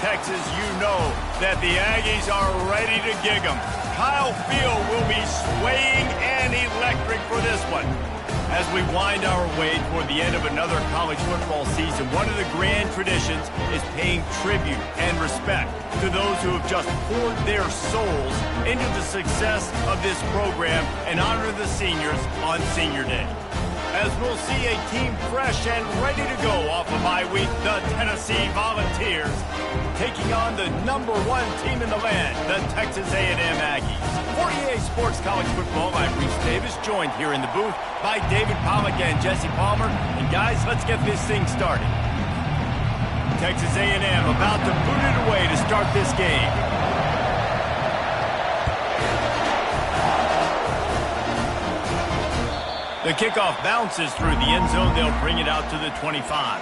Texas, you know that the Aggies are ready to gig 'em. Kyle Field will be swaying and electric for this one. As we wind our way toward the end of another college football season, one of the grand traditions is paying tribute and respect to those who have just poured their souls into the success of this program and honor the seniors on Senior Day. As we'll see a team fresh and ready to go off of bye week, the Tennessee Volunteers, taking on the #1 team in the land, the Texas A&M Aggies. For EA Sports College Football, I'm Reese Davis, joined here in the booth by David Pollack and Jesse Palmer. And guys, let's get this thing started. Texas A&M about to boot it away to start this game. The kickoff bounces through the end zone. They'll bring it out to the 25.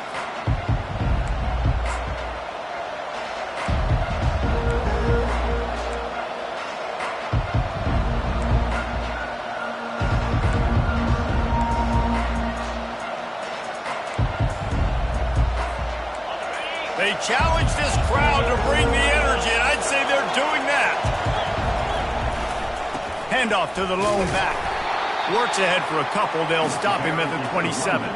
They challenge this crowd to bring the energy, and I'd say they're doing that. Handoff to the lone back. Works ahead for a couple. They'll stop him at the 27.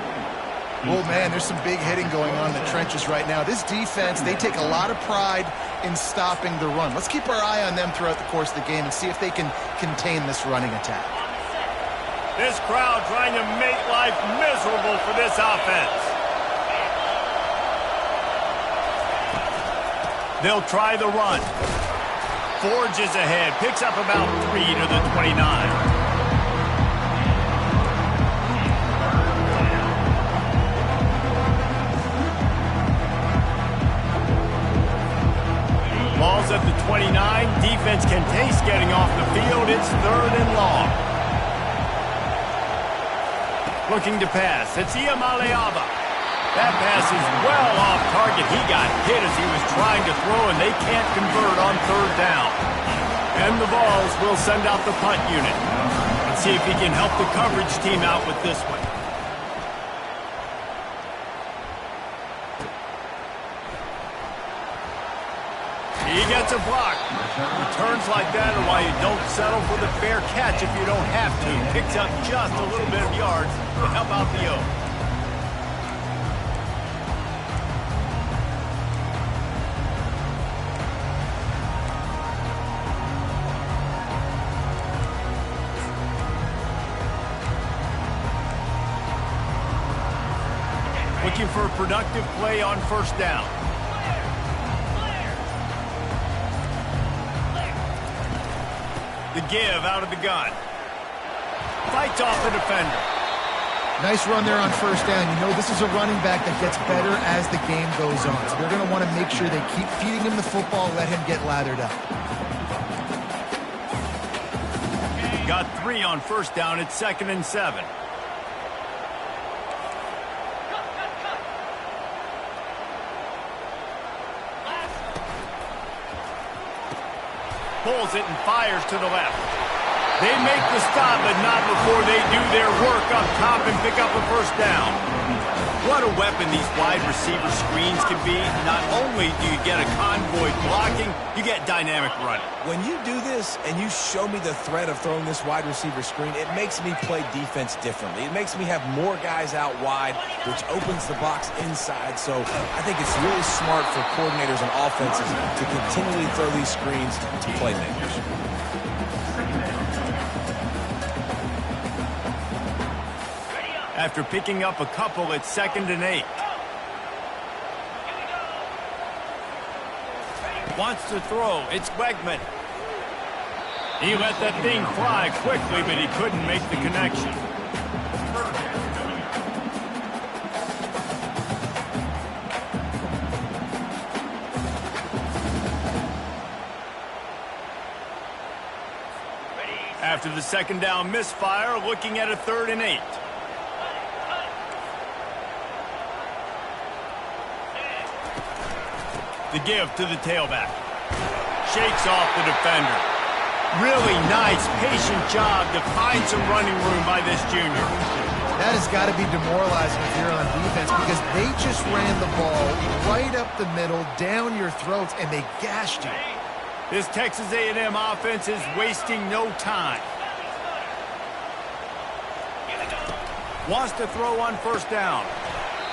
Oh, man, there's some big hitting going on in the trenches right now. This defense, they take a lot of pride in stopping the run. Let's keep our eye on them throughout the course of the game and see if they can contain this running attack. This crowd trying to make life miserable for this offense. They'll try the run. Forges ahead. Picks up about 3 to the 29. Ball's at the 29. Defense can taste getting off the field. It's 3rd and long. Looking to pass. It's Iamaleava. That pass is well off target. He got hit as he was trying to throw, and they can't convert on 3rd down. And the Vols will send out the punt unit. Let's see if he can help the coverage team out with this one. He gets a block. Returns like that are why you don't settle for the fair catch if you don't have to. Picks up just a little bit of yards to help out the O. Looking for a productive play on 1st down. The give out of the gun. Fights off the defender. Nice run there on 1st down. You know, this is a running back that gets better as the game goes on. So they're going to want to make sure they keep feeding him the football, let him get lathered up. Got 3 on 1st down. It's 2nd and 7. Pulls it and fires to the left. They make the stop, but not before they do their work up top and pick up a 1st down. What a weapon these wide receiver screens can be. Not only do you get a convoy blocking, you get dynamic running. When you do this and you show me the threat of throwing this wide receiver screen, it makes me play defense differently. It makes me have more guys out wide, which opens the box inside. So I think it's really smart for coordinators and offenses to continually throw these screens to playmakers. After picking up a couple, it's 2nd and 8. Wants to throw. It's Wegman. He let that thing fly quickly, but he couldn't make the connection. After the 2nd down misfire, looking at a 3rd and 8. The give to the tailback. Shakes off the defender. Really nice, patient job to find some running room by this junior. That has got to be demoralizing if you're on defense because they just ran the ball right up the middle, down your throats, and they gashed you. This Texas A&M offense is wasting no time. Wants to throw on first down.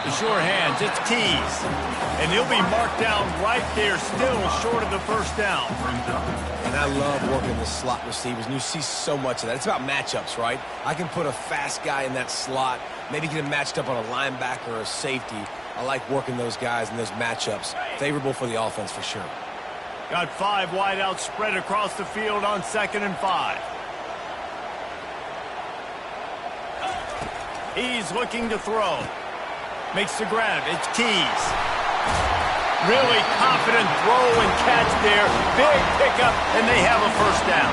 The sure hands, it's Keys. And he'll be marked down right there, still short of the first down. And I love working the slot receivers, and you see so much of that. It's about matchups, right? I can put a fast guy in that slot, maybe get him matched up on a linebacker or a safety. I like working those guys in those matchups. Favorable for the offense for sure. Got 5 wideouts spread across the field on 2nd and 5. He's looking to throw. Makes the grab. It's Keys. Really confident throw and catch there. Big pickup, and they have a first down.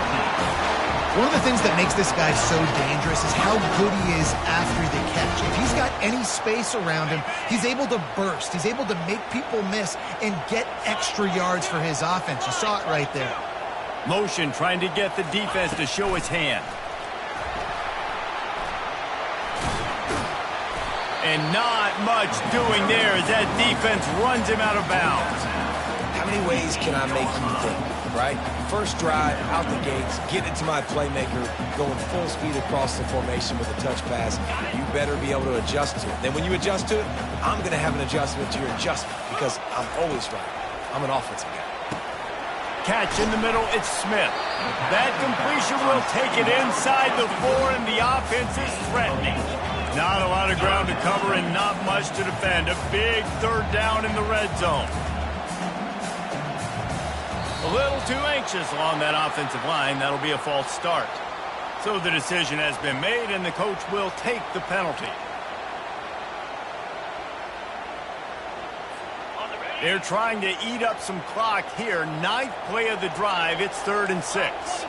One of the things that makes this guy so dangerous is how good he is after the catch. If he's got any space around him, he's able to burst. He's able to make people miss and get extra yards for his offense. You saw it right there. Motion trying to get the defense to show its hand. And not much doing there as that defense runs him out of bounds. How many ways can I make you think, right? First drive, out the gates, get it to my playmaker, going full speed across the formation with a touch pass. You better be able to adjust to it. Then when you adjust to it, I'm going to have an adjustment to your adjustment because I'm always right. I'm an offensive guy. Catch in the middle, it's Smith. That completion will take it inside the 4, and the offense is threatening. Not a lot of ground to cover and not much to defend. A big 3rd down in the red zone. A little too anxious along that offensive line. That'll be a false start. So the decision has been made, and the coach will take the penalty. They're trying to eat up some clock here. 9th play of the drive. It's 3rd and 6.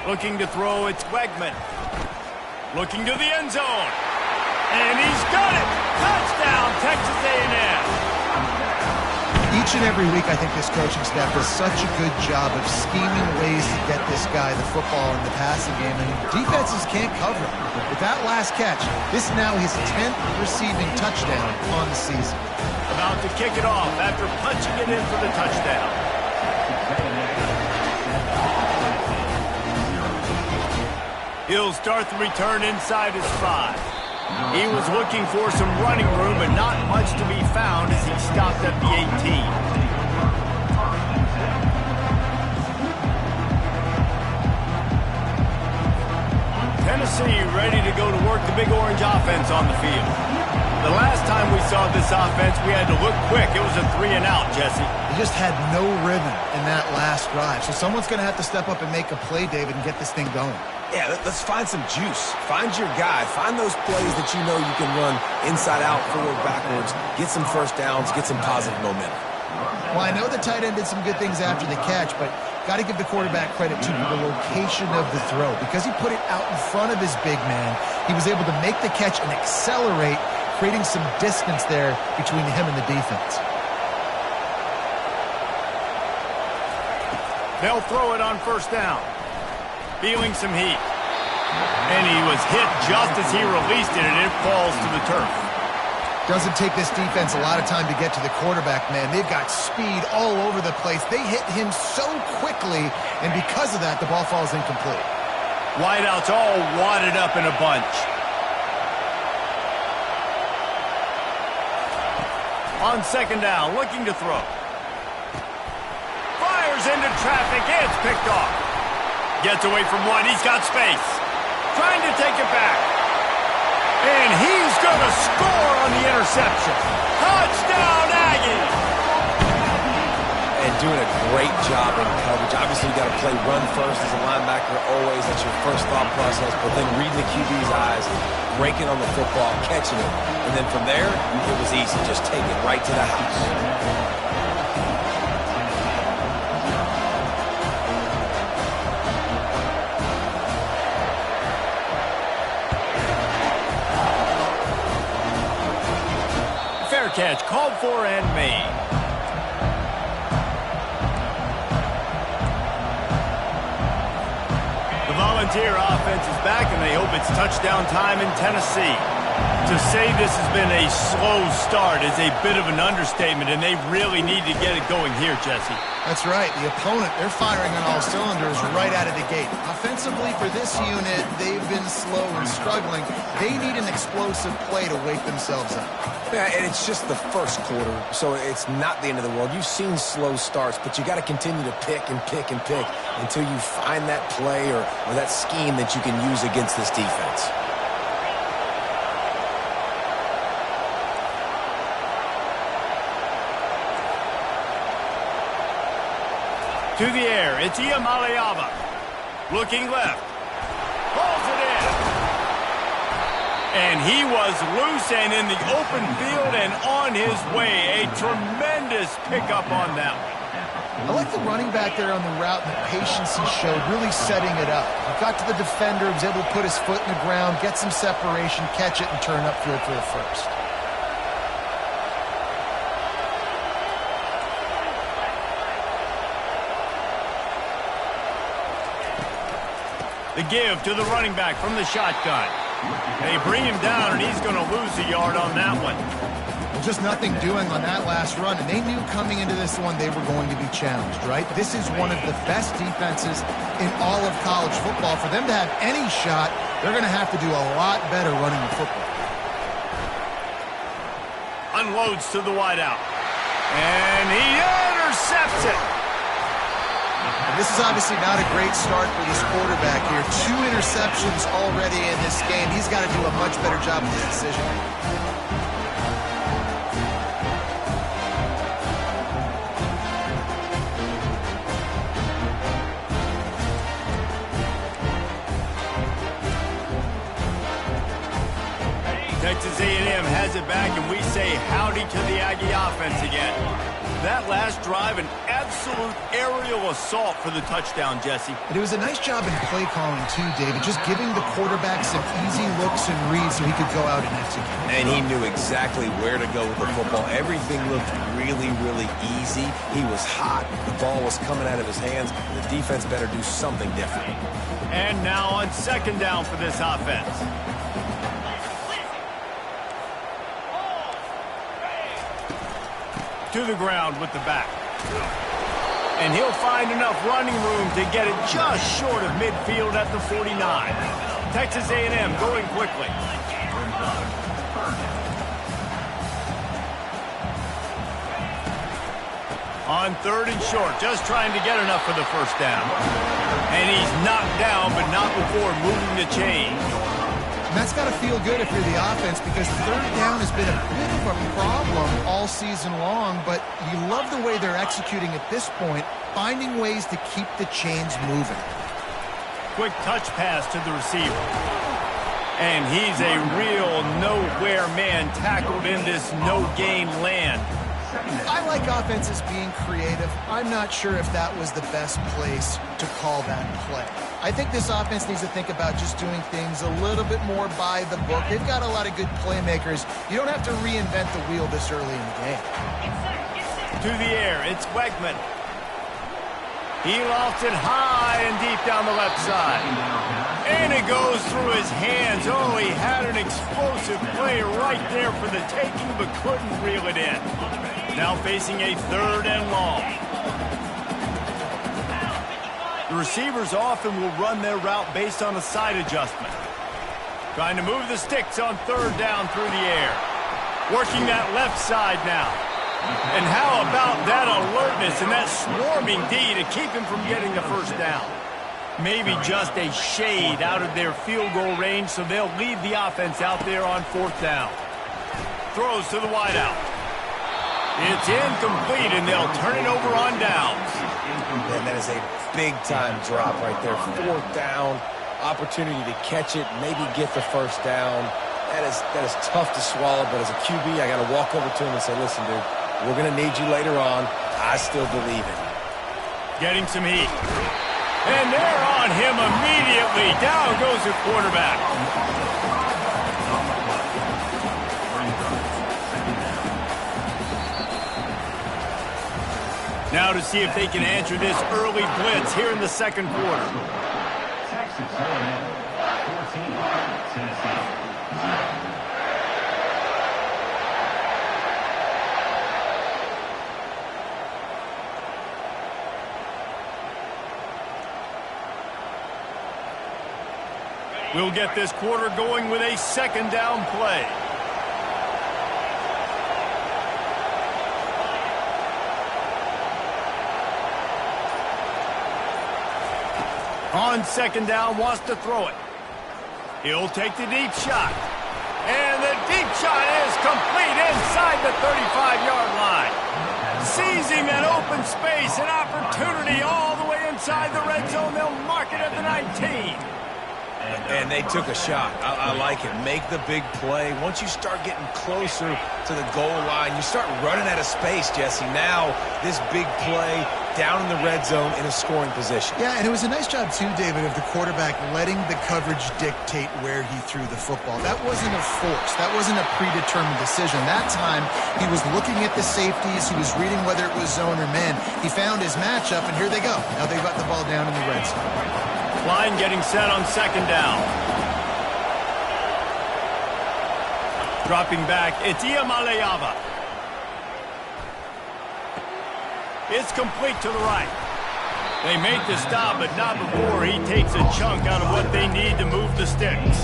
Looking to throw, it's Wegman. Looking to the end zone. And he's got it! Touchdown, Texas A&M! Each and every week, I think this coaching staff does such a good job of scheming ways to get this guy the football in the passing game, and defenses can't cover it. With that last catch, this is now his 10th receiving touchdown on the season. About to kick it off after punching it in for the touchdown. He'll start the return inside his 5. He was looking for some running room, but not much to be found as he stopped at the 18. Tennessee ready to go to work the Big Orange offense on the field. The last time we saw this offense, we had to look quick. It was a 3-and-out, Jesse. They just had no rhythm in that last drive. So someone's going to have to step up and make a play, David, and get this thing going. Yeah, let's find some juice. Find your guy. Find those plays that you know you can run inside out, forward, backwards. Get some first downs. Get some positive momentum. Well, I know the tight end did some good things after the catch, but got to give the quarterback credit to the location of the throw. Because he put it out in front of his big man, he was able to make the catch and accelerate, creating some distance there between him and the defense. They'll throw it on first down. Feeling some heat. And he was hit just as he released it, and it falls to the turf. Doesn't take this defense a lot of time to get to the quarterback, man. They've got speed all over the place. They hit him so quickly, and because of that, the ball falls incomplete. Wideouts all wadded up in a bunch. On 2nd down, looking to throw. Fires into traffic, it's picked off. Gets away from one, he's got space. Trying to take it back. And he's going to score on the interception. Touchdown, Aggies! And doing a great job in coverage. Obviously, you got to play run first as a linebacker always. That's your first thought process. But then reading the QB's eyes, breaking on the football, catching it. And then from there, it was easy. Just take it right to the house. Catch called for and made. Frontier offense is back, and they hope it's touchdown time in Tennessee. To say this has been a slow start is a bit of an understatement, and they really need to get it going here, Jesse. That's right. The opponent, they're firing on all cylinders right out of the gate. Offensively, for this unit, they've been slow and struggling. They need an explosive play to wake themselves up. Yeah, and it's just the first quarter, so it's not the end of the world. You've seen slow starts, but you got to continue to pick and pick and pick until you find that play or that scheme that you can use against this defense. To the air, it's Iamaleava. Looking left. Pulls it in. And he was loose and in the open field and on his way. A tremendous pickup on that one. I like the running back there on the route and the patience he showed, really setting it up. He got to the defender, was able to put his foot in the ground, get some separation, catch it, and turn upfield for the first. The give to the running back from the shotgun. They bring him down, and he's going to lose a yard on that one. Well, just nothing doing on that last run, and they knew coming into this one they were going to be challenged, right? This is one of the best defenses in all of college football. For them to have any shot, they're going to have to do a lot better running the football. Unloads to the wideout. And he intercepts it. This is obviously not a great start for this quarterback here. 2 interceptions already in this game. He's got to do a much better job with his decision. Texas A&M has it back, and we say howdy to the Aggie offense again. That last drive, an absolute aerial assault for the touchdown, Jesse. And it was a nice job in play calling, too, David, just giving the quarterback some easy looks and reads so he could go out and execute. And he knew exactly where to go with the football. Everything looked really, really easy. He was hot. The ball was coming out of his hands. The defense better do something different. And now on second down for this offense. To the ground with the back. And he'll find enough running room to get it just short of midfield at the 49. Texas A&M going quickly. On third and short, just trying to get enough for the first down. And he's knocked down, but not before moving the chain. And that's got to feel good if you're the offense, because third down has been a bit of a problem all season long, but you love the way they're executing at this point, finding ways to keep the chains moving. Quick touch pass to the receiver. And he's a real nowhere man tackled in this no-gain land. I like offenses being creative. I'm not sure if that was the best place to call that play. I think this offense needs to think about just doing things a little bit more by the book. They've got a lot of good playmakers. You don't have to reinvent the wheel this early in the game. To the air, it's Wegman. He lofts it high and deep down the left side. And it goes through his hands. Oh, he had an explosive play right there for the taking, but couldn't reel it in. Now facing a third and long. The receivers often will run their route based on a side adjustment. Trying to move the sticks on third down through the air. Working that left side now. And how about that alertness and that swarming D to keep him from getting the first down? Maybe just a shade out of their field goal range, so they'll leave the offense out there on fourth down. Throws to the wideout. It's incomplete, and they'll turn it over on downs. And that is a big-time drop right there. Fourth down, opportunity to catch it, maybe get the first down. That is tough to swallow, but as a QB, I got to walk over to him and say, listen, dude, we're going to need you later on. I still believe it. Getting some heat. And they're on him immediately. Down goes the quarterback. Now to see if they can answer this early blitz here in the second quarter. We'll get this quarter going with a second down play. On second down, wants to throw it. He'll take the deep shot. And the deep shot is complete inside the 35-yard line. Seizing an open space, an opportunity all the way inside the red zone. They'll mark it at the 19. And they took a shot. I like it. Make the big play. Once you start getting closer to the goal line, you start running out of space, Jesse. Now, this big play down in the red zone in a scoring position. Yeah, and it was a nice job, too, David, of the quarterback letting the coverage dictate where he threw the football. That wasn't a force. That wasn't a predetermined decision. That time, he was looking at the safeties. He was reading whether it was zone or man. He found his matchup, and here they go. Now they've got the ball down in the red zone. Line getting set on second down. Dropping back, it's Iamaleava. It's complete to the right. They make the stop, but not before he takes a chunk out of what they need to move the sticks.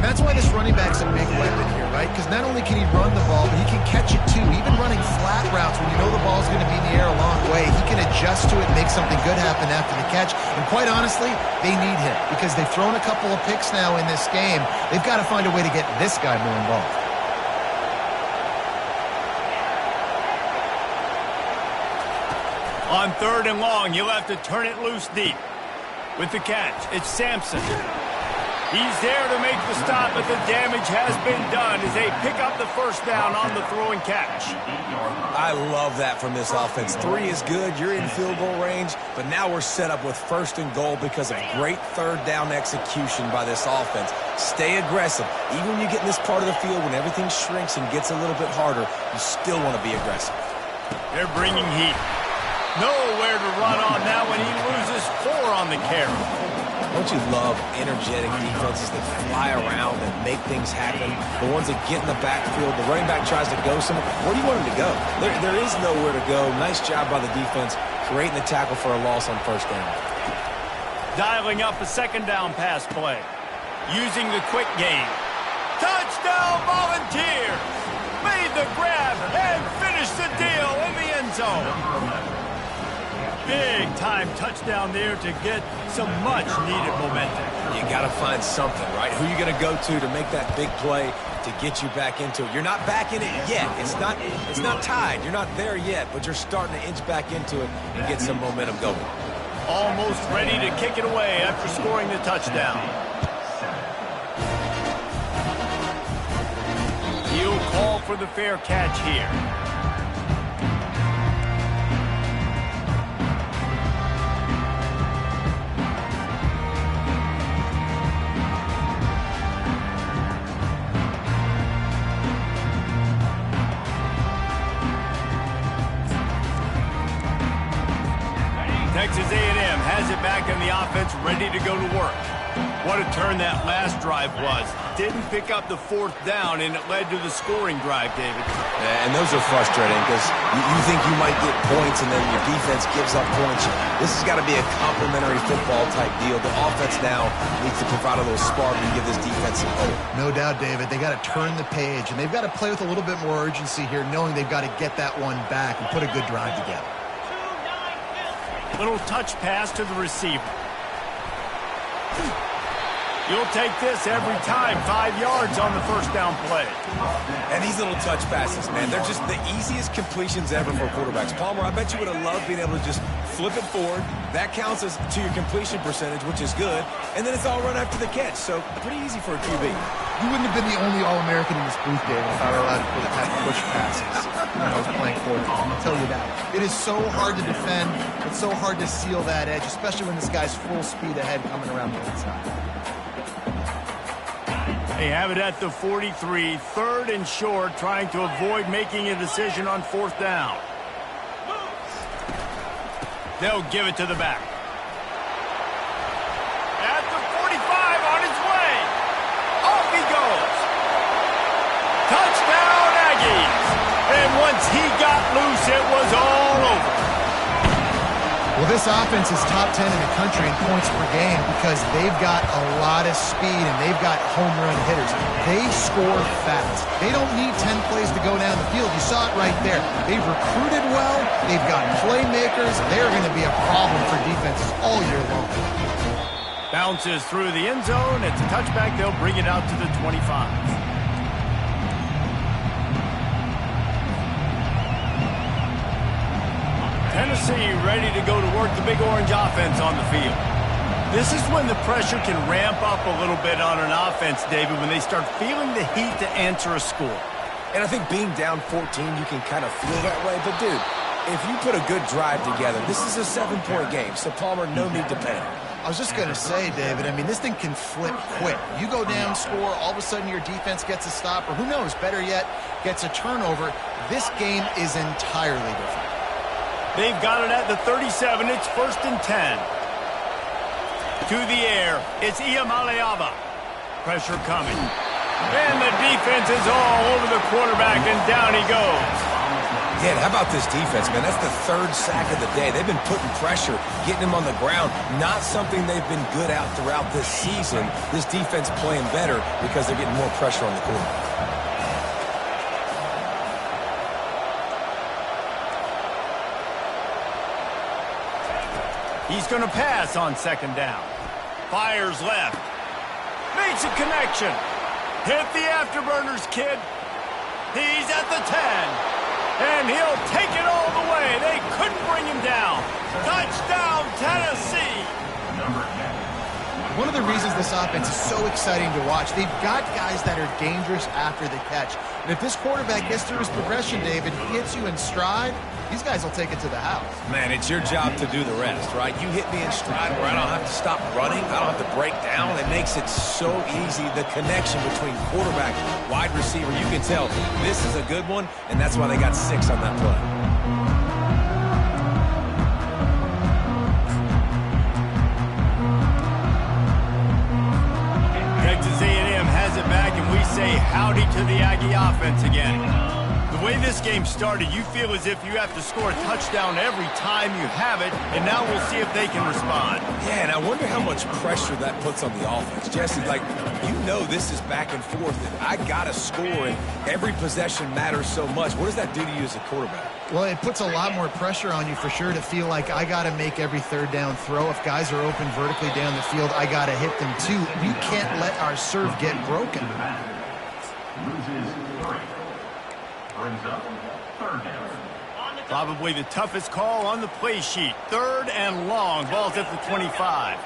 That's why this running back's a big weapon here, right? Because not only can he run the ball, but he can catch it too. Even running flat routes when you know the ball's going to be in the air a long way, he can adjust to it and make something good happen after the catch. And quite honestly, they need him because they've thrown a couple of picks now in this game. They've got to find a way to get this guy more involved. On third and long, you'll have to turn it loose deep. With the catch, it's Sampson. He's there to make the stop, but the damage has been done as they pick up the first down on the throw and catch. I love that from this offense. 3 is good. You're in field goal range, but now we're set up with first and goal because of great third down execution by this offense. Stay aggressive. Even when you get in this part of the field, when everything shrinks and gets a little bit harder, you still want to be aggressive. They're bringing heat. Nowhere to run on now when he loses 4 on the carry. Don't you love energetic defenses that fly around and make things happen? The ones that get in the backfield, the running back tries to go somewhere. Where do you want him to go? There is nowhere to go. Nice job by the defense creating the tackle for a loss on first down. Dialing up a second down pass play. Using the quick game. Touchdown Volunteers! Made the grab and finished the deal in the end zone. Big time touchdown there to get some much needed momentum. You got to find something, right? Who are you going to go to make that big play to get you back into it? You're not back in it yet. It's not tied. You're not there yet, but you're starting to inch back into it and get some momentum going. Almost ready to kick it away after scoring the touchdown. He'll call for the fair catch here. Texas A&M has it back in the offense, ready to go to work. What a turn that last drive was. Didn't pick up the fourth down, and it led to the scoring drive, David. And those are frustrating because you think you might get points, and then your defense gives up points. This has got to be a complementary football-type deal. The offense now needs to provide a little spark and give this defense some hope. No doubt, David. They got to turn the page, and they've got to play with a little bit more urgency here, knowing they've got to get that one back and put a good drive together. Little touch pass to the receiver. You'll take this every time. 5 yards on the first down play. And these little touch passes, man, they're just the easiest completions ever for quarterbacks. Palmer, I bet you would have loved being able to just flip it forward. That counts as to your completion percentage, which is good. And then it's all run after the catch. So pretty easy for a QB. You wouldn't have been the only All-American in this booth, David, if I were allowed to put a type of push passes when I was playing quarterback. I'll tell you that. It is so hard to defend. It's so hard to seal that edge, especially when this guy's full speed ahead coming around the inside. They have it at the 43, third and short, trying to avoid making a decision on fourth down. They'll give it to the back. At the 45, on his way. Off he goes. Touchdown, Aggies. And once he got loose, it was all over. Well, this offense is top 10 in the country in points per game because they've got a lot of speed and they've got home run hitters. They score fast. They don't need 10 plays to go down the field. You saw it right there. They've recruited well. They've got playmakers. They're going to be a problem for defenses all year long. Bounces through the end zone. It's a touchback. They'll bring it out to the 25. Tennessee ready to go to work the Big Orange offense on the field. This is when the pressure can ramp up a little bit on an offense, David, when they start feeling the heat to answer a score. And I think being down 14, you can kind of feel that way. But, dude, if you put a good drive together, this is a 7-point game. So, Palmer, no need to panic. I was just going to say, David, I mean, this thing can flip quick. You go down, score, all of a sudden your defense gets a stop, or who knows, better yet, gets a turnover. This game is entirely different. They've got it at the 37. It's 1st and 10. To the air. It's Iamaleava. Pressure coming. And the defense is all over the quarterback, and down he goes. Yeah, how about this defense, man? That's the 3rd sack of the day. They've been putting pressure, getting him on the ground. Not something they've been good at throughout this season. This defense playing better because they're getting more pressure on the quarterback. He's going to pass on 2nd down. Fires left. Makes a connection. Hit the afterburners, kid. He's at the 10. And he'll take it all the way. They couldn't bring him down. Touchdown, Tennessee. One of the reasons this offense is so exciting to watch, they've got guys that are dangerous after the catch. And if this quarterback gets through his progression, David, hits you in stride, these guys will take it to the house. Man, it's your job to do the rest, right? You hit me in stride where I don't have to stop running. I don't have to break down. It makes it so easy. The connection between quarterback, wide receiver, you can tell this is a good one, and that's why they got 6 on that play. Texas A&M has it back, and we say howdy to the Aggie offense again. The way this game started, you feel as if you have to score a touchdown every time you have it, and now we'll see if they can respond. Yeah, and I wonder how much pressure that puts on the offense. Jesse, like, you know this is back and forth, and I got to score, and every possession matters so much. What does that do to you as a quarterback? Well, it puts a lot more pressure on you for sure to feel like I got to make every 3rd down throw. If guys are open vertically down the field, I got to hit them too. We can't let our serve get broken. Probably the toughest call on the play sheet. 3rd and long. Ball's at the 25.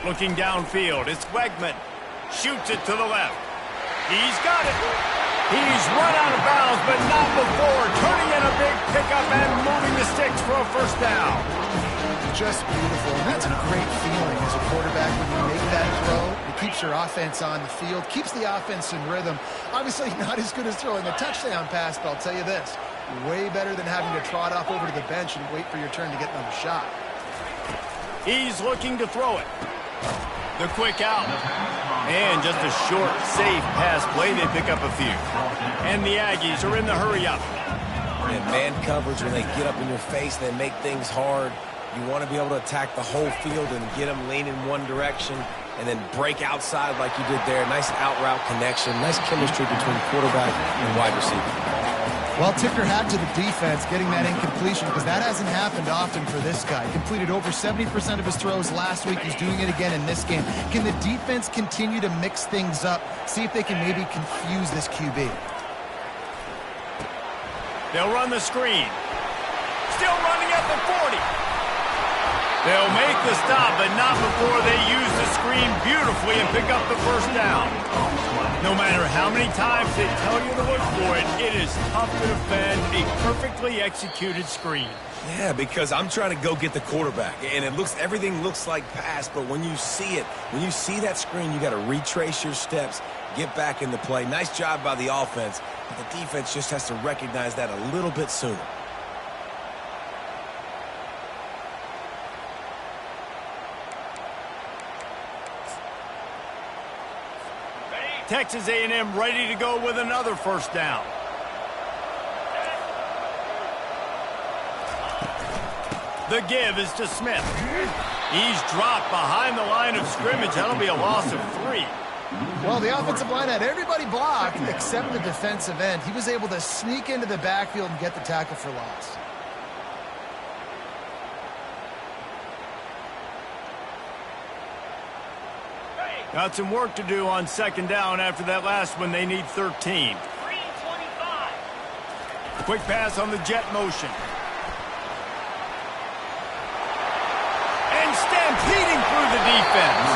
Looking downfield. It's Wegman. Shoots it to the left. He's got it. He's run out of bounds, but not before. Turning in a big pickup and moving the sticks for a 1st down. Just beautiful. And that's a great feeling as a quarterback when you make that throw. It keeps your offense on the field, keeps the offense in rhythm. Obviously not as good as throwing a touchdown pass, but I'll tell you this, way better than having to trot off over to the bench and wait for your turn to get another shot. He's looking to throw it. The quick out. And just a short, safe pass play. They pick up a few. And the Aggies are in the hurry up. And man coverage, when they get up in your face, they make things hard. You want to be able to attack the whole field and get them leaning one direction and then break outside like you did there. Nice out route connection. Nice chemistry between quarterback and wide receiver. Well, tip your hat to the defense getting that incompletion because that hasn't happened often for this guy. Completed over 70% of his throws last week. He's doing it again in this game. Can the defense continue to mix things up? See if they can maybe confuse this QB. They'll run the screen. Still running at the 40. They'll make the stop, but not before they use the screen beautifully and pick up the 1st down. No matter how many times they tell you to look for it, it is tough to defend a perfectly executed screen. Yeah, because I'm trying to go get the quarterback, and everything looks like pass, but when you see it, when you see that screen, you got to retrace your steps, get back into play. Nice job by the offense, but the defense just has to recognize that a little bit sooner. Texas A&M ready to go with another 1st down. The give is to Smith. He's dropped behind the line of scrimmage. That'll be a loss of 3. Well, the offensive line had everybody blocked except the defensive end. He was able to sneak into the backfield and get the tackle for loss. Got some work to do on second down after that last one. They need 13. Quick pass on the jet motion. And stampeding through the defense.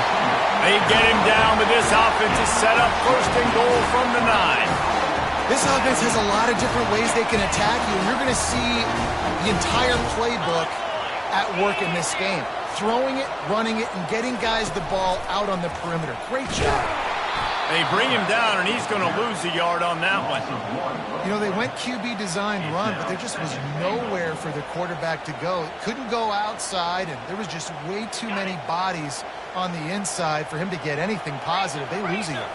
They get him down, but this offense is set up first and goal from the 9. This offense has a lot of different ways they can attack you, and you're going to see the entire playbook at work in this game. Throwing it, running it, and getting guys the ball out on the perimeter. Great job. They bring him down, and he's going to lose a yard on that one. You know, they went QB designed run, but there just was nowhere for the quarterback to go. Couldn't go outside, and there was just way too many bodies on the inside for him to get anything positive. They lose a yard.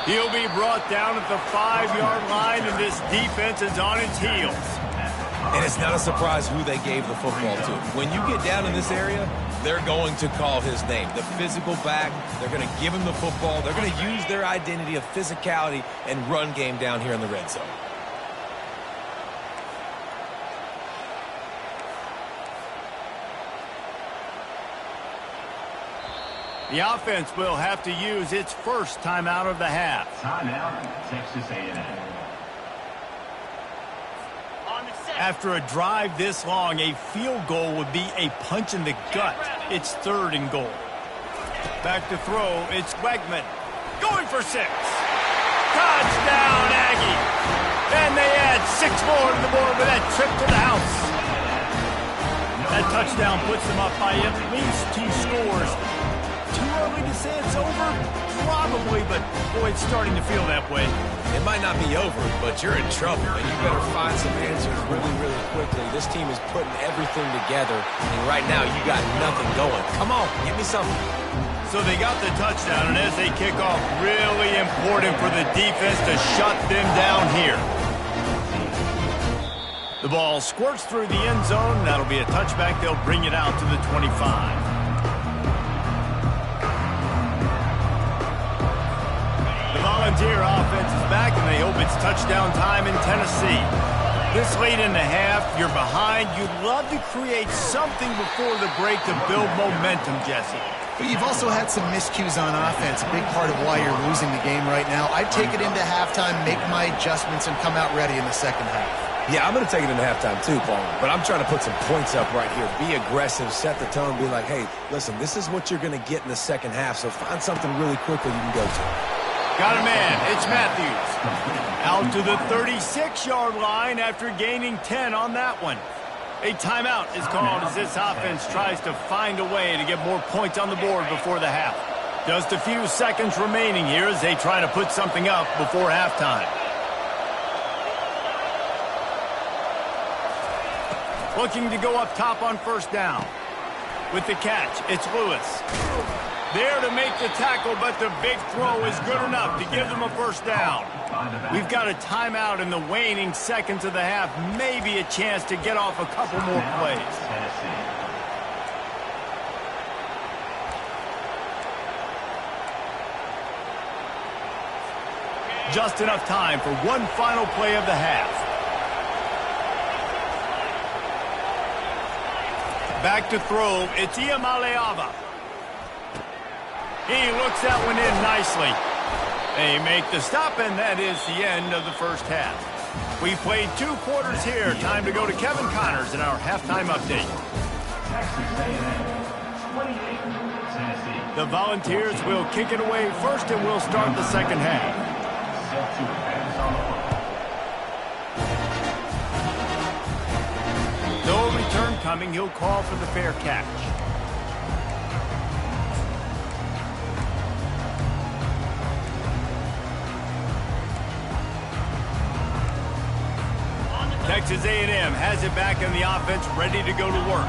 He'll be brought down at the 5-yard line, and this defense is on its heels. And it's not a surprise who they gave the football to. When you get down in this area, they're going to call his name. The physical back, they're going to give him the football. They're going to use their identity of physicality and run game down here in the red zone. The offense will have to use its first timeout of the half. Timeout, Texas A&M. After a drive this long, a field goal would be a punch in the gut. It's 3rd and goal. Back to throw, it's Wegman. Going for 6. Touchdown, Aggie. And they add 6 more to the board with that trip to the house. That touchdown puts them up by at least 2 scores. Too early to say it's over? Probably, but boy, it's starting to feel that way. It might not be over, but you're in trouble, and you better find some answers really, really quickly. This team is putting everything together, and right now you got nothing going. Come on, give me something. So they got the touchdown, and as they kick off, really important for the defense to shut them down here. The ball squirts through the end zone. That'll be a touchback. They'll bring it out to the 25. Volunteer offense is back, and they hope it's touchdown time in Tennessee. This late in the half, you're behind. You'd love to create something before the break to build momentum, Jesse. But you've also had some miscues on offense, a big part of why you're losing the game right now. I'd take it into halftime, make my adjustments, and come out ready in the second half. Yeah, I'm going to take it into halftime too, Paul. But I'm trying to put some points up right here. Be aggressive, set the tone, be like, hey, listen, this is what you're going to get in the second half, so find something really quickly you can go to. Got a man. It's Matthews. Out to the 36-yard line after gaining 10 on that one. A timeout is called as this offense tries to find a way to get more points on the board before the half. Just a few seconds remaining here as they try to put something up before halftime. Looking to go up top on first down. With the catch, it's Lewis. There to make the tackle, but the big throw is good enough to give them a first down. We've got a timeout in the waning seconds of the half. Maybe a chance to get off a couple more plays. Just enough time for one final play of the half. Back to throw, it's Iamaleava. He looks that one in nicely. They make the stop, and that is the end of the first half. We played 2 quarters here. Time to go to Kevin Connors in our halftime update. The Volunteers will kick it away first, and we'll start the second half. No return coming. He'll call for the fair catch. Texas A&M has it back in the offense, ready to go to work.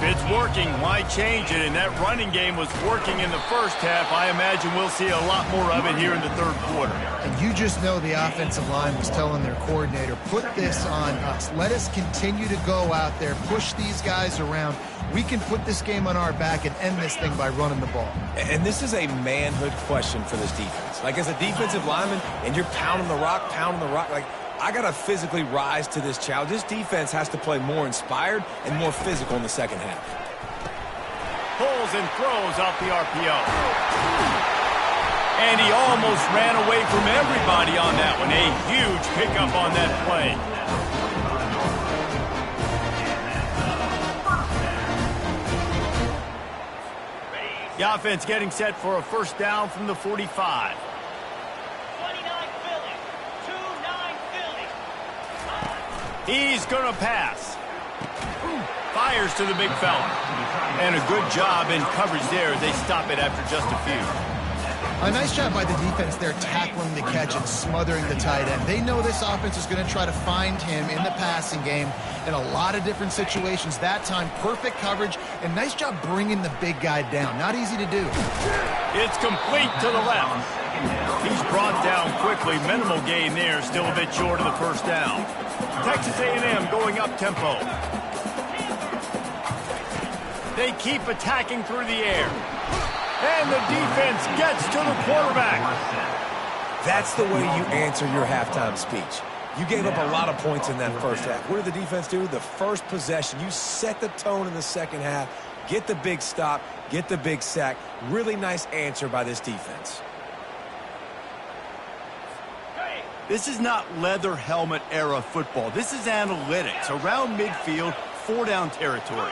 It's working. Why change it? And that running game was working in the first half. I imagine we'll see a lot more of it here in the third quarter. And you just know the offensive line was telling their coordinator, put this on us. Let us continue to go out there, push these guys around. We can put this game on our back and end this thing by running the ball. And this is a manhood question for this defense. Like, as a defensive lineman, and you're pounding the rock, like, I got to physically rise to this challenge. This defense has to play more inspired and more physical in the second half. Pulls and throws off the RPO. And he almost ran away from everybody on that one. A huge pickup on that play. The offense getting set for a first down from the 45. He's going to pass. Fires to the big fella. And a good job in coverage there as they stop it after just a few. A nice job by the defense there tackling the catch and smothering the tight end. They know this offense is going to try to find him in the passing game in a lot of different situations. That time, perfect coverage, and nice job bringing the big guy down. Not easy to do. It's complete to the left. He's brought down quickly. Minimal gain there, still a bit short of the first down. Texas A&M going up tempo. They keep attacking through the air. And the defense gets to the quarterback. That's the way you answer your halftime speech. You gave up a lot of points in that first half. What did the defense do? The first possession, you set the tone in the second half. Get the big stop, get the big sack. Really nice answer by this defense. This is not leather helmet era football. This is analytics. Around midfield, 4-down territory.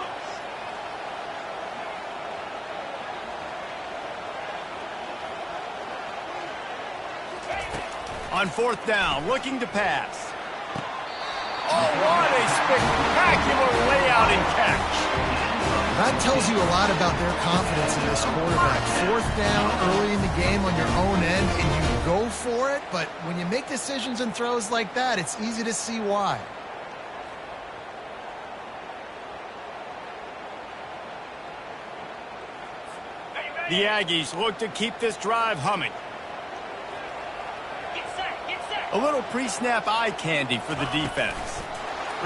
On fourth down, looking to pass. Oh, what a spectacular layout and catch. That tells you a lot about their confidence in this quarterback. Fourth down early in the game on your own end, and you go for it, but when you make decisions and throws like that, it's easy to see why. The Aggies look to keep this drive humming. A little pre-snap eye candy for the defense.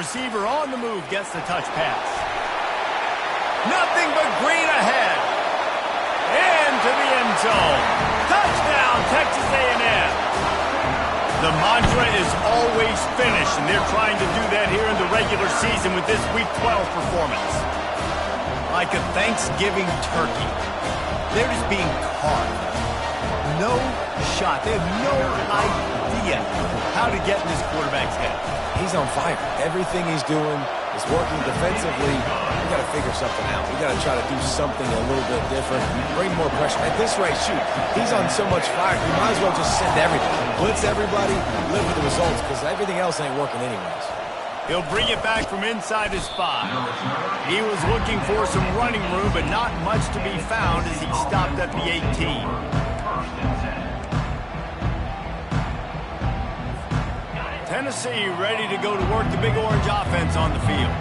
Receiver on the move gets the touch pass. Nothing but green ahead. And to the end zone. Touchdown, Texas A&M. The mantra is always finish, and they're trying to do that here in the regular season with this Week 12 performance. Like a Thanksgiving turkey. They're just being caught. No shot. They have no idea how to get in this quarterback's head. He's on fire. Everything he's doing is working defensively. We got to figure something out. We got to try to do something a little bit different. Bring more pressure. At this rate, shoot, he's on so much fire. You might as well just send everything. Blitz everybody, live with the results, because everything else ain't working anyways. He'll bring it back from inside his spot. He was looking for some running room, but not much to be found as he stopped at the 18. Tennessee ready to go to work the Big Orange offense on the field.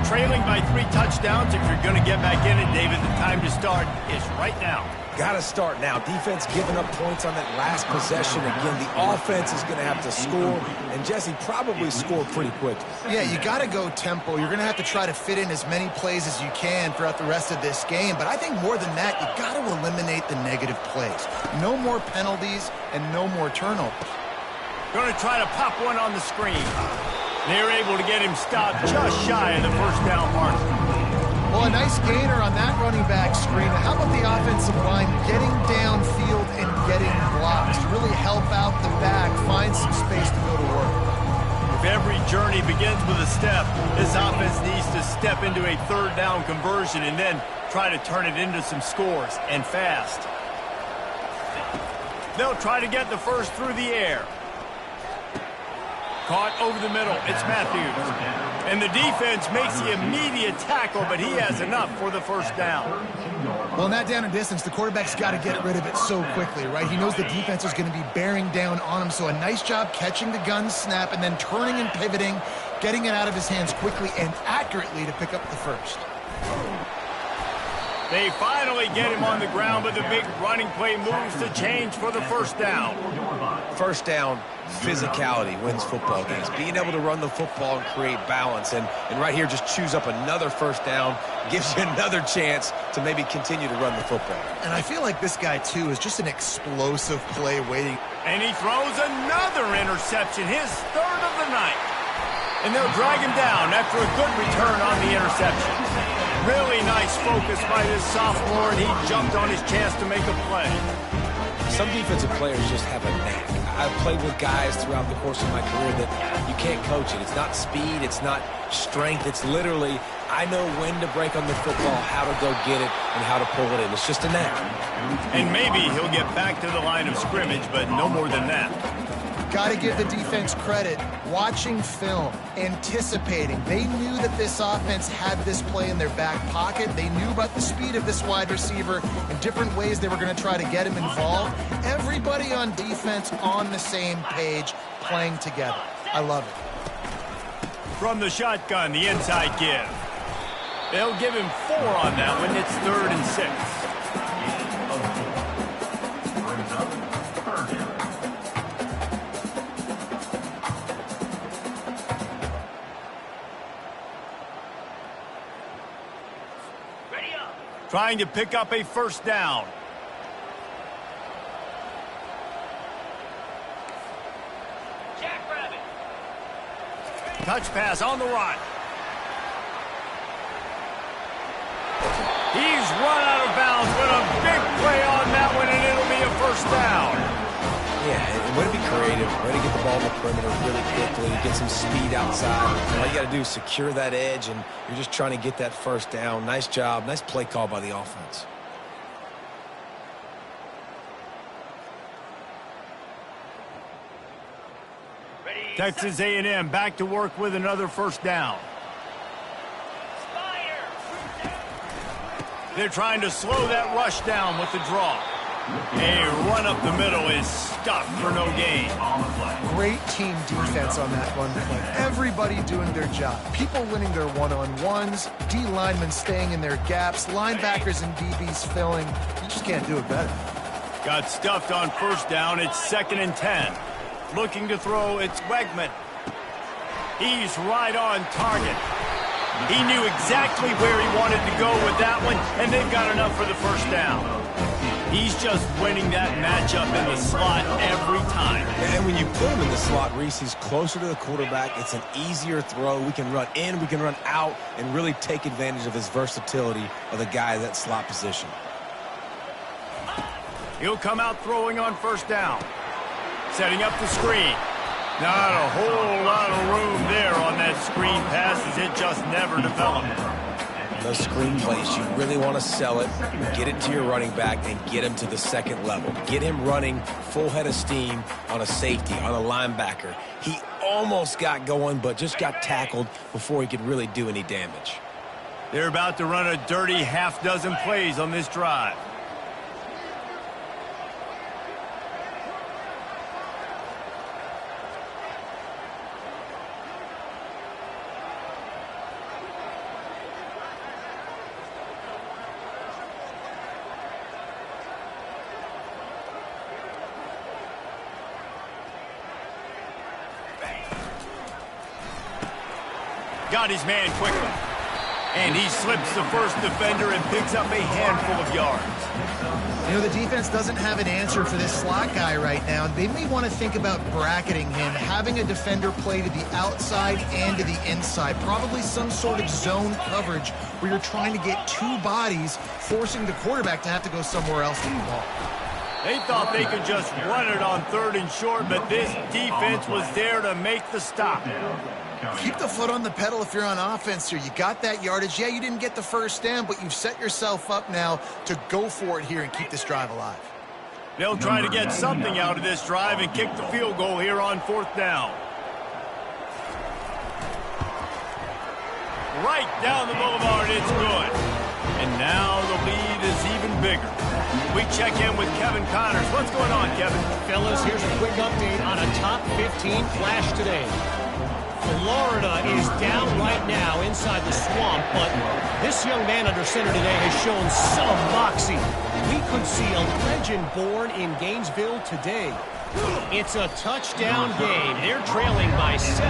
Trailing by 3 touchdowns. If you're going to get back in it, David, the time to start is right now. Got to start now. Defense giving up points on that last possession. Again, the offense is going to have to score, and Jesse probably score pretty quick. Yeah, you got to go tempo. You're going to have to try to fit in as many plays as you can throughout the rest of this game, but I think more than that, you got to eliminate the negative plays. No more penalties and no more turnovers. Going to try to pop one on the screen. They're able to get him stopped just shy of the first down mark. Well, a nice gainer on that running back screen. How about the offensive line getting downfield and getting blocks to really help out the back, find some space to go to work? If every journey begins with a step, this offense needs to step into a third down conversion and then try to turn it into some scores, and fast. They'll try to get the first through the air. Caught over the middle. It's Matthews. And the defense makes the immediate tackle, but he has enough for the first down. Well, in that down and distance, the quarterback's got to get rid of it so quickly, right? He knows the defense is going to be bearing down on him, so a nice job catching the gun snap and then turning and pivoting, getting it out of his hands quickly and accurately to pick up the first. They finally get him on the ground, but the big running play moves to change for the first down. First down, physicality wins football games. Being able to run the football and create balance. And right here, just choose up another first down, gives you another chance to maybe continue to run the football. And I feel like this guy, too, is just an explosive play waiting. And he throws another interception, his third of the night. And they'll drag him down after a good return on the interception. Really nice focus by this sophomore, and he jumped on his chance to make a play. Some defensive players just have a knack. I've played with guys throughout the course of my career that you can't coach it. It's not speed, it's not strength. It's literally, I know when to break on the football, how to go get it, and how to pull it in. It's just a knack. And maybe he'll get back to the line of scrimmage, but no more than that. Got to give the defense credit. Watching film, anticipating. They knew that this offense had this play in their back pocket. They knew about the speed of this wide receiver and different ways they were going to try to get him involved. Everybody on defense on the same page, playing together. I love it. From the shotgun, the inside give. They'll give him 4 on that one. It's 3rd and 6. Trying to pick up a first down. Jackrabbit. Touch pass on the run. He's run out of bounds, but a big play on that one, and it'll be a first down. Yeah, and way to be creative, way to get the ball in the perimeter really quickly, get some speed outside. All you got to do is secure that edge, and you're just trying to get that first down. Nice job, nice play call by the offense. Texas A&M back to work with another first down. They're trying to slow that rush down with the draw. A run up the middle is stopped for no gain. Great team defense on that run play. Everybody doing their job. People winning their one-on-ones, D linemen staying in their gaps, linebackers and DBs filling. You just can't do it better. Got stuffed on first down. It's 2nd and 10. Looking to throw, it's Wegman. He's right on target. He knew exactly where he wanted to go with that one, and they've got enough for the first down. He's just winning that matchup in the slot every time. And when you put him in the slot, Reese, he's closer to the quarterback. It's an easier throw. We can run in, we can run out, and really take advantage of his versatility of the guy in that slot position. He'll come out throwing on first down. Setting up the screen. Not a whole lot of room there on that screen pass as it just never developed. Those screen plays, you really want to sell it, get it to your running back, and get him to the second level. Get him running full head of steam on a safety, on a linebacker. He almost got going, but just got tackled before he could really do any damage. They're about to run a dirty half-dozen plays on this drive. Got his man quickly. And he slips the first defender and picks up a handful of yards. You know, the defense doesn't have an answer for this slot guy right now. They may want to think about bracketing him, having a defender play to the outside and to the inside. Probably some sort of zone coverage where you're trying to get 2 bodies, forcing the quarterback to have to go somewhere else to the ball. They thought they could just run it on 3rd and short, but this defense was there to make the stop. Keep the foot on the pedal if you're on offense here. You got that yardage. Yeah, you didn't get the first down, but you've set yourself up now to go for it here and keep this drive alive. They'll try to get something out of this drive and kick the field goal here on 4th down. Right down the boulevard, it's good. And now the lead is even bigger. We check in with Kevin Connors. What's going on, Kevin? Fellas, here's a quick update on a top 15 flash today. Florida is down right now inside the swamp, but this young man under center today has shown some moxie. We could see a legend born in Gainesville today. It's a touchdown game. They're trailing by 7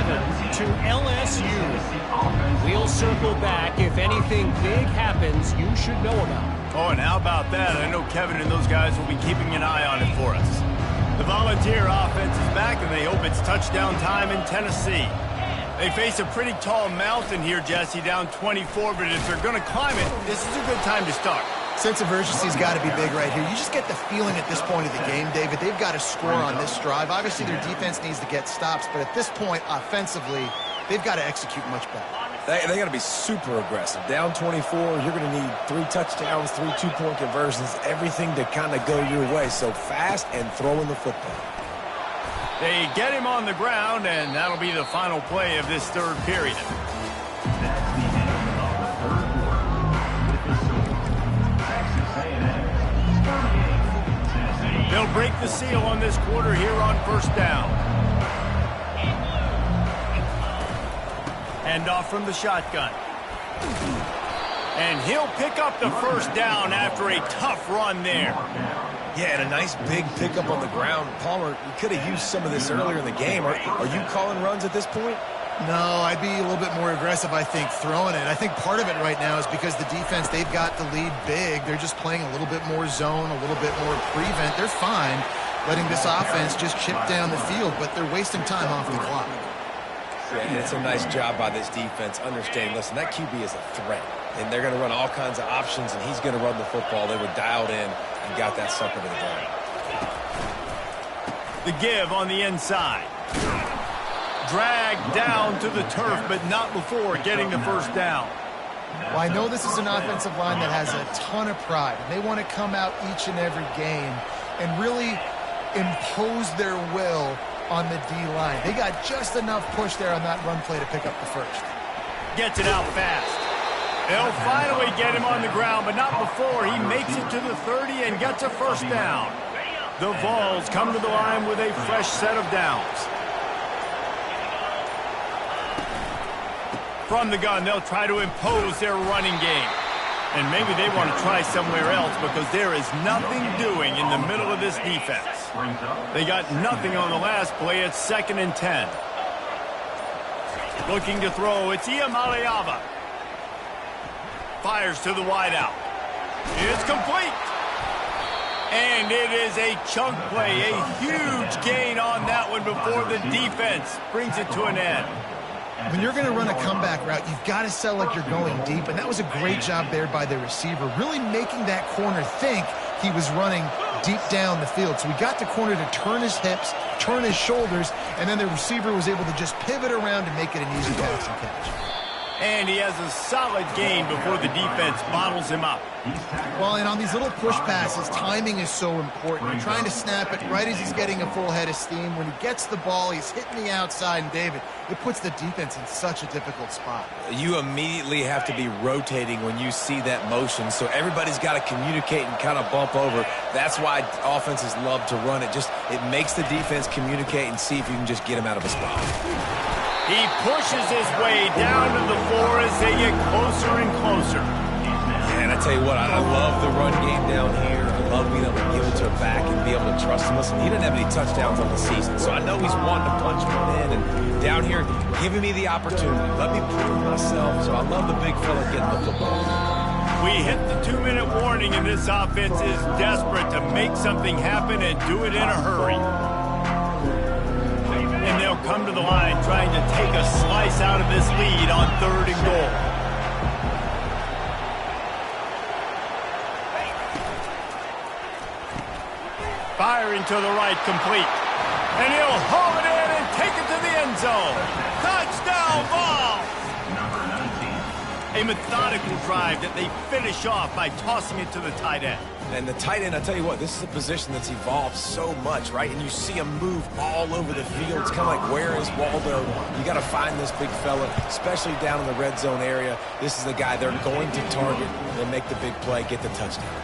to LSU. We'll circle back. If anything big happens, you should know about it. Oh, and how about that? I know Kevin and those guys will be keeping an eye on it for us. The Volunteer offense is back, and they hope it's touchdown time in Tennessee. They face a pretty tall mountain here, Jesse, down 24, but if they're going to climb it, this is a good time to start. Sense of urgency's got to be big right here. You just get the feeling at this point of the game, David, they've got to score on this drive. Obviously, their defense needs to get stops, but at this point, offensively, they've got to execute much better. They got to be super aggressive. Down 24, you're going to need 3 touchdowns, 3 two-point conversions, everything to kind of go your way. So fast and throwing the football. They get him on the ground, and that'll be the final play of this third period. That's the end of the third quarter. With the score, Texas A&M 38, Tennessee. They'll break the seal on this quarter here on first down. Hand off from the shotgun. And he'll pick up the first down after a tough run there. Yeah, and a nice big pickup on the ground. Palmer, you could have used some of this earlier in the game. Are you calling runs at this point? No, I'd be a little bit more aggressive, I think, throwing it. I think part of it right now is because the defense, they've got the lead big. They're just playing a little bit more zone, a little bit more prevent. They're fine letting this offense just chip down the field, but they're wasting time off the clock. Yeah, it's a nice job by this defense understanding, listen, that QB is a threat, and they're going to run all kinds of options, and he's going to run the football. They were dialed in and got that sucker to the ground. The give on the inside. Dragged down to the turf, but not before getting the first down. Well, I know this is an offensive line that has a ton of pride, and they want to come out each and every game and really impose their will on the D-line. They got just enough push there on that run play to pick up the first. Gets it out fast. They'll finally get him on the ground, but not before he makes it to the 30 and gets a first down. The Vols come to the line with a fresh set of downs. From the gun, they'll try to impose their running game. And maybe they want to try somewhere else because there is nothing doing in the middle of this defense. They got nothing on the last play. It's 2nd and 10. Looking to throw. It's Iamaleava. Fires to the wideout. It's complete. And it is a chunk play. A huge gain on that one before the defense brings it to an end. When you're going to run a comeback route, you've got to sell like you're going deep, and that was a great job there by the receiver, really making that corner think he was running deep down the field. So we got the corner to turn his hips, turn his shoulders, and then the receiver was able to just pivot around and make it an easy pass and catch. And he has a solid gain before the defense bottles him up. Well, and on these little push passes, timing is so important. You're trying to snap it right as he's getting a full head of steam. When he gets the ball, he's hitting the outside, and David, it puts the defense in such a difficult spot. You immediately have to be rotating when you see that motion, so everybody's got to communicate and kind of bump over. That's why offenses love to run it. It makes the defense communicate and see if you can just get him out of a spot. He pushes his way down to the floor as they get closer and closer. And I tell you what, I love the run game down here. I love being able to give it to a back and be able to trust him. Listen, he didn't have any touchdowns on the season, so I know he's wanting to punch one in. And down here, giving me the opportunity. Let me prove myself. So I love the big fella getting the football. We hit the 2-minute warning, and this offense is desperate to make something happen and do it in a hurry. And they'll come to the line trying to take a slice out of this lead on 3rd and goal. Firing to the right, complete. And he'll haul it in and take it to the end zone. Touchdown ball! A methodical drive that they finish off by tossing it to the tight end. And the tight end, I tell you what, this is a position that's evolved so much, right? And you see him move all over the field. It's kind of like, where is Waldo? You got to find this big fella, especially down in the red zone area. This is the guy they're going to target. They make the big play, get the touchdown.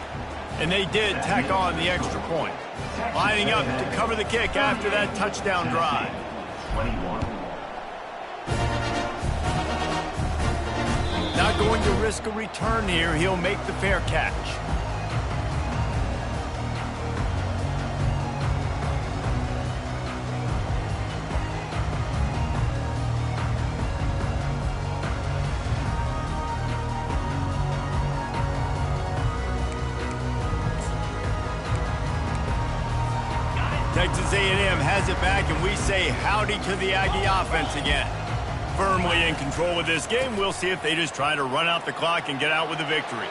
And they did tack on the extra point. Lining up to cover the kick after that touchdown drive. 21. Not going to risk a return here. He'll make the fair catch. Texas A&M has it back, and we say howdy to the Aggie offense again. Firmly in control of this game. We'll see if they just try to run out the clock and get out with a victory.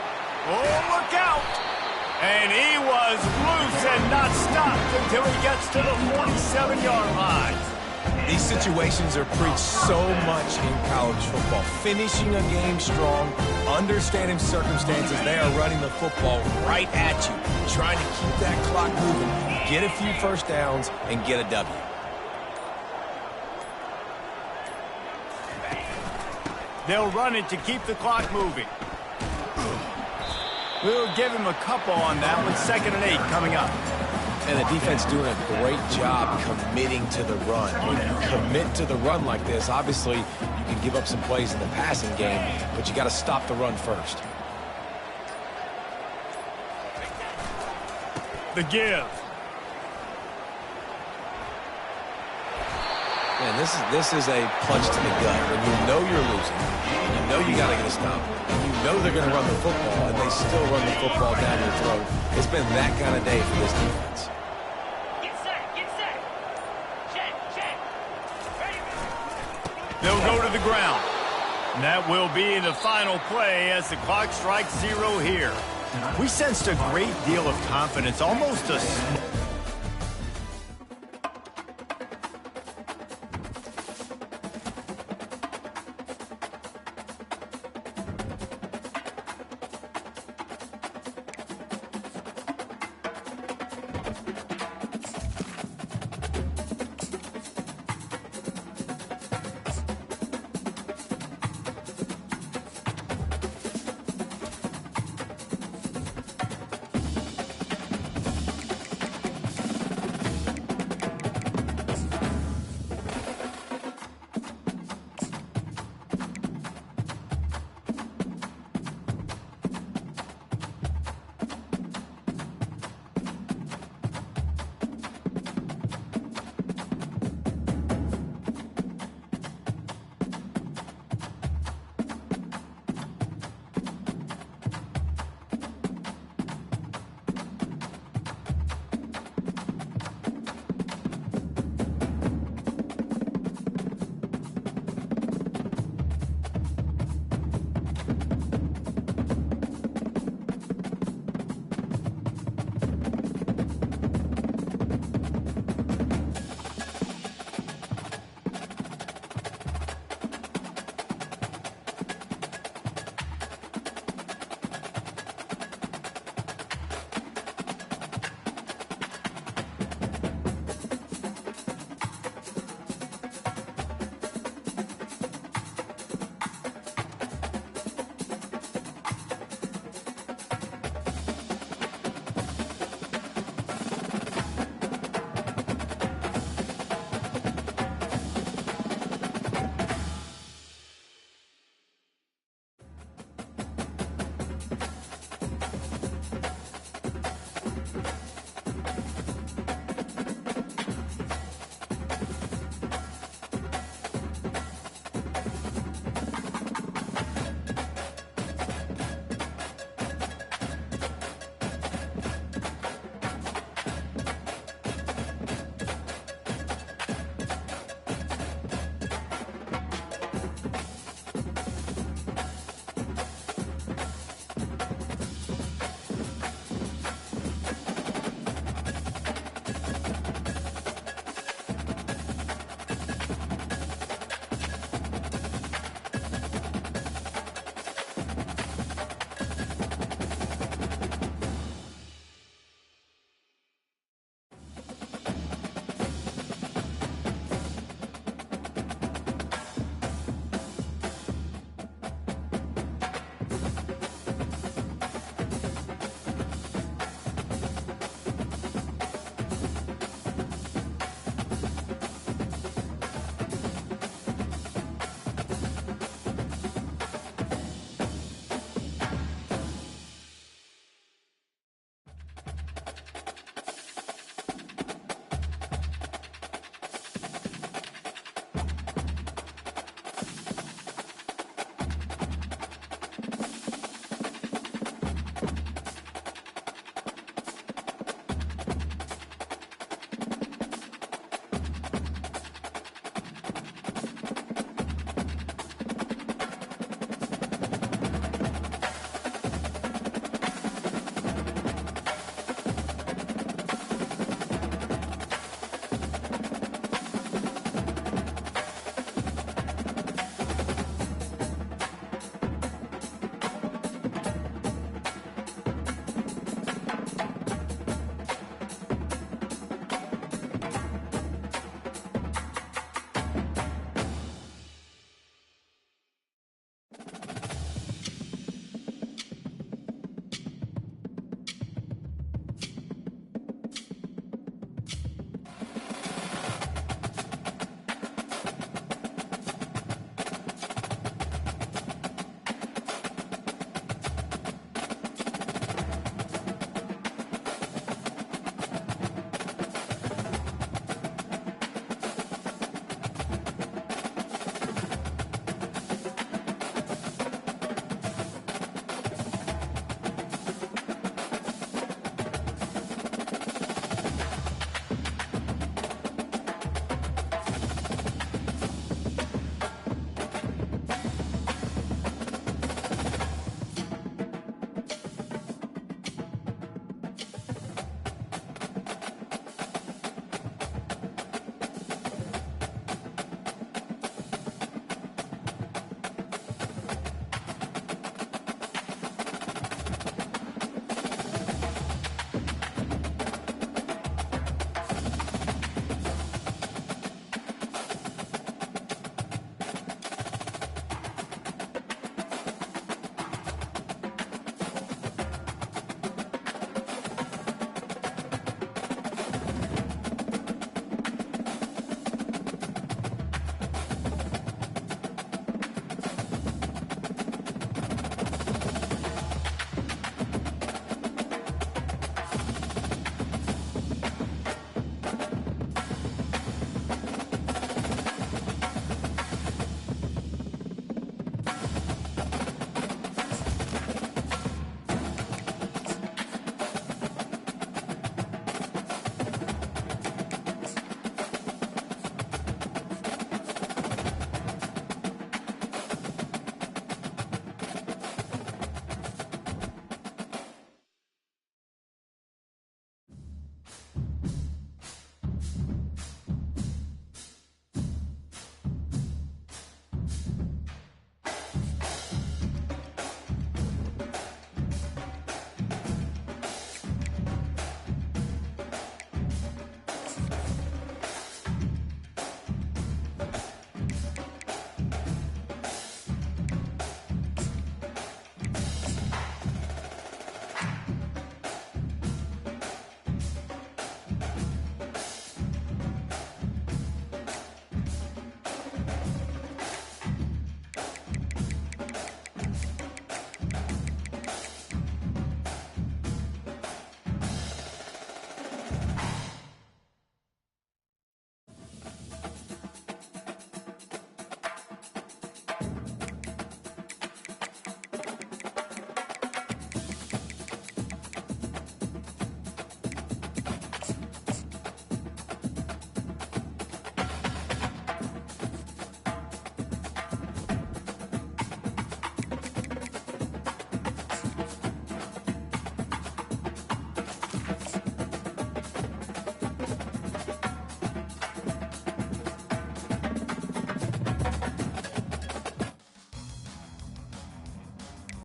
Oh, look out! And he was loose and not stopped until he gets to the 47-yard line. These situations are preached so much in college football. Finishing a game strong, understanding circumstances. They are running the football right at you, trying to keep that clock moving, get a few first downs, and get a W. They'll run it to keep the clock moving. We'll give him a couple on that with 2nd and 8 coming up. And the defense doing a great job committing to the run. When you commit to the run like this, obviously you can give up some plays in the passing game, but you got to stop the run first. The give. Man, this is a punch to the gut. When you know you're losing, you know you got to get a stop, and you know they're going to run the football, and they still run the football down your throat. It's been that kind of day for this defense. They'll go to the ground. And that will be the final play as the clock strikes 0 here. We sensed a great deal of confidence, almost a